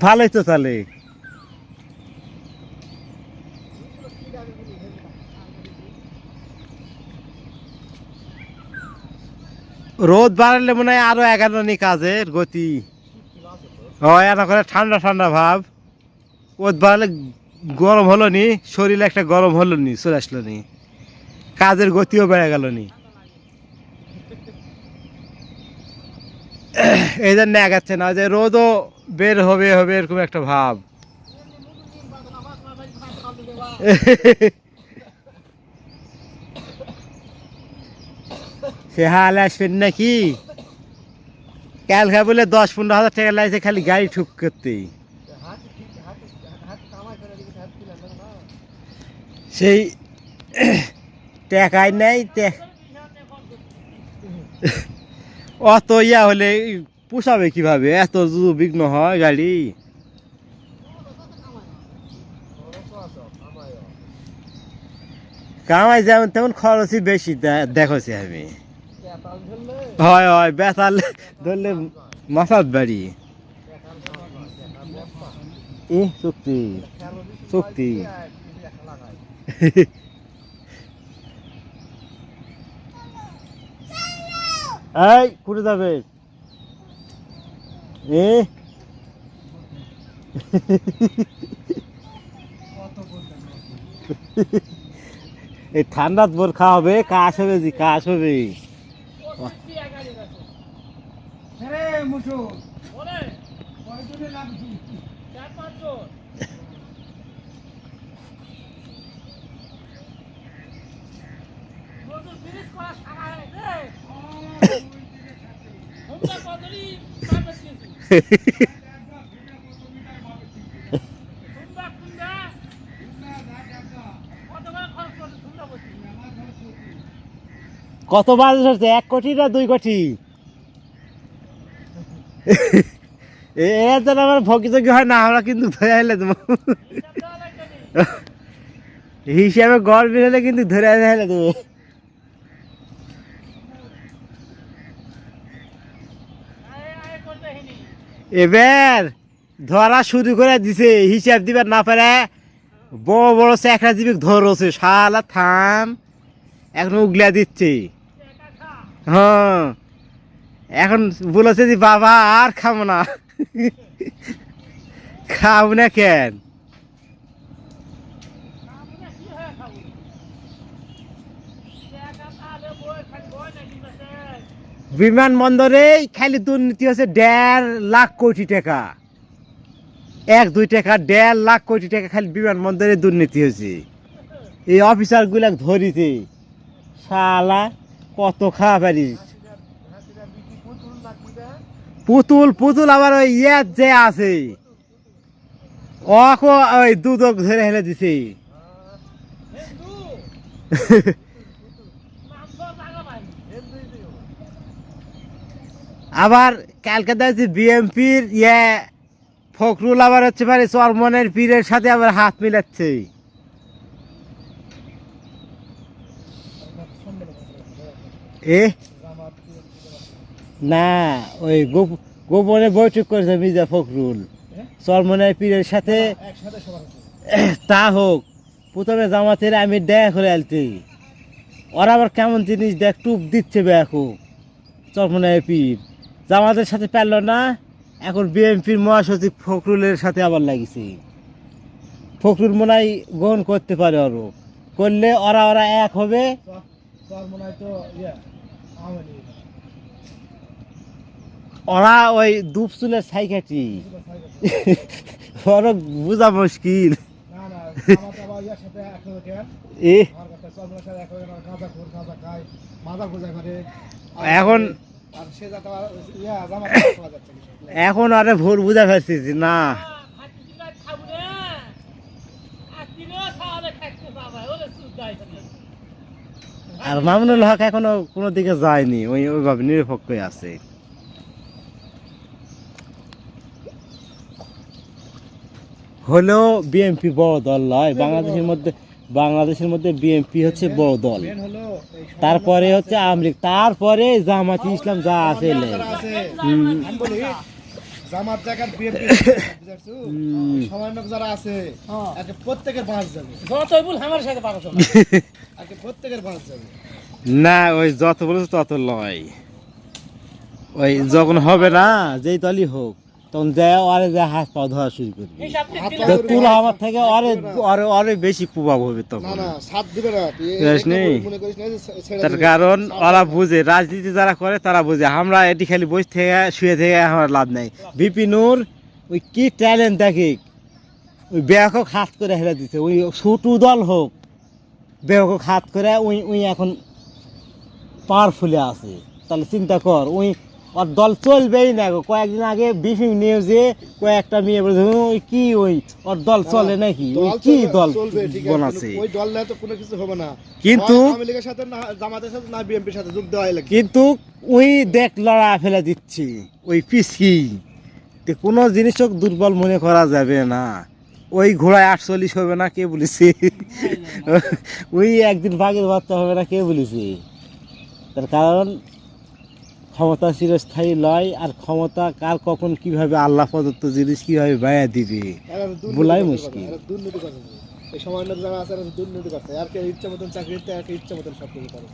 ভালোই তো তাহলে। রোদ বাড়ালে মনে হয় আরো 11 নি কাজের গতি হয়, এনা করে ঠান্ডা ঠান্ডা ভাব। রোদ বাড়ালে গরম হলো নি, শরীরে একটা গরম হলো নি, চলে আসলো নি, কাজের গতিও বেড়ে গেল নি। এই জন্য আগাচ্ছে না, যে রোদও বের হবে হবে এরকম একটা ভাব। সে হাল আসবেন নাকি? কালকে বলে 10-15 হাজার টাকা লাগছে খালি গাড়ি ঠিক করতেই। সেই টাকাই নাই, অত ইয়া হলে পোষাবে কিভাবে? এত যদি বিঘ্ন হয় গাড়ি। কামাই যেমন তেমন খরচই বেশি দেখছি আমি। হয় হয়, বেতাল ধরলে মাথার বাড়ি। চুক্তি চুক্তি। এই কুড়ে যাবে এই ঠান্ডাত বোর খাওয়া হবে, কাশ হবে, জি কাশ হবে। কত বাজে হচ্ছে? 1 কোটি না 2 কোটি? এর যেন আমার ভোগী হয় না, আমরা কিন্তু ধরে আইলে দেবো হিসাবে গড় বেরোলে কিন্তু ধরে আইলে দেবো। এবার ধরা শুরু করে দিছে, হিসাব দিবার না পারে বড় বড় চ্যাকড়া জীবিক ধরছে, শালা থাম, এখন উগলা দিচ্ছে। হ্যাঁ, এখন বলেছে যে বাবা আর খাবো না। খাবো না কেন? বিমানবন্দরে খালি দুর্নীতি হচ্ছে 1.5 লাখ কোটি টাকা। 1-2 টাকা 1.5 লাখ কোটি টাকা খালি বিমানবন্দরে দুর্নীতি হয়েছে। এই অফিসার গুলা ধরিতে শালা কত খাওয়া পারিস। পুতুল পুতুল আবার ওই ইয়ের যে আছে ওই দুদক ধরে হেলে দিছে। আবার কালকে দেখছি বিএমপির ফখরুল আবার হচ্ছে পারে চরমনের পীরের সাথে আবার হাত মিলাচ্ছে। না, ওই গোপনে বৈঠক করেছে মির্জা ফখরুল চরমনের পীরের সাথে। তা হোক, প্রথমে জামাতের আমি দেখা করে আলতে, ওরা আবার কেমন জিনিস দেখ টুপ দিচ্ছে দেখো। চরমনের পীর জামাতের সাথে পারল না, এখন বিএনপির মহাসচিব ফখরুলের সাথে আবার লাগিছে। ফখরুল মনে হয় গ্রহণ করতে পারে, আরো করলে ওরা ওরা এক হবে। ওরা ওই দুপ চুলের সাইকাটি ওরা বোঝা মুশকিল। এখন এখন আরে ভোর বুঝা ফেলছি না। আর মামুনুল হক এখনো কোনো দিকে যায়নি, ওইভাবে নিরপেক্ষ আছে। হলেও বিএনপি বড় দল নয় বাংলাদেশের মধ্যে বিএনপি হচ্ছে বড় দল, তারপরে হচ্ছে আওয়ামী লীগ, তারপরে জামাতি ইসলাম যা আছে। জামাত জায়গার বিএনপি বুঝাচ্ছো সামান্য যারা আছে একে প্রত্যেকের বাস যাবে যতই বল আমার সাথে পারছো না একে প্রত্যেকের বাস যাবে না ওই যত বলেছে তত লয় ওই যখন হবে না যেই দলই হোক তখন যায় আরে যে হাত পা ধোয়া শুরু করবে হিসাব দিলে তো তুলা আমার থেকে আরে বেশি প্রভাব হবে না তখন না সাথ দিবে না তুই বুঝিস নি? মনে করিস না যে ছেড়ে তার দিবে। কারণ ওরা বুঝে রাজনীতি যারা করে তারা বুঝে আমরা এটি খালি বসে থেকে শুয়ে থেকে আমার লাভ নাই বিপিনুর ওই কি ট্যালেন্ট দেখি ওই ব্যাপক হাত করে হেরে দিতে ওই ছোট দল হোক ব্যাপক হাত করে ওই এখন পাওয়ারফুলে আছে তাহলে চিন্তা কর ওই ওর দল চলবেই না গো কয়েকদিন আগে ব্রিফিং নিউজে কয়েকটা মেয়ে বলেছে ওই কি ওই ওর দল চলে নাকি ওই দল কি চলবে, দল চলবে ঠিক আছে বানাচ্ছে ওই দল না তো কোনো কিছু হবে না কিন্তু হয় আওয়ামী লীগের সাথে না জামাতের সাথে না বিএনপির সাথে যোগ দেওয়াই লাগবে কিন্তু ওই দেখ লড়া ফেলে দিচ্ছি ওই পিসকি তে কোনো জিনিসও দুর্বল মনে করা যাবে না ওই ঘোড়ায় 48 হবে না কে বলেছে ওই একদিন বাঘের বাচ্চা হবে না কে বলেছে তার কারণ ক্ষমতা চিরস্থায়ী লয় আর ক্ষমতা কার কখন কিভাবে আল্লাহ প্রদত্ত জিনিস কিভাবে বায়া দিবে এরা দুর্নীতি বলাই করে, মুশকিল। এরা দুর্নীতি করে এই সামান্য যারা আছে এরা দুর্নীতি করছে আর কে ইচ্ছা মতন চাকরি দিতে আর কে ইচ্ছা মতন সব কিছু করে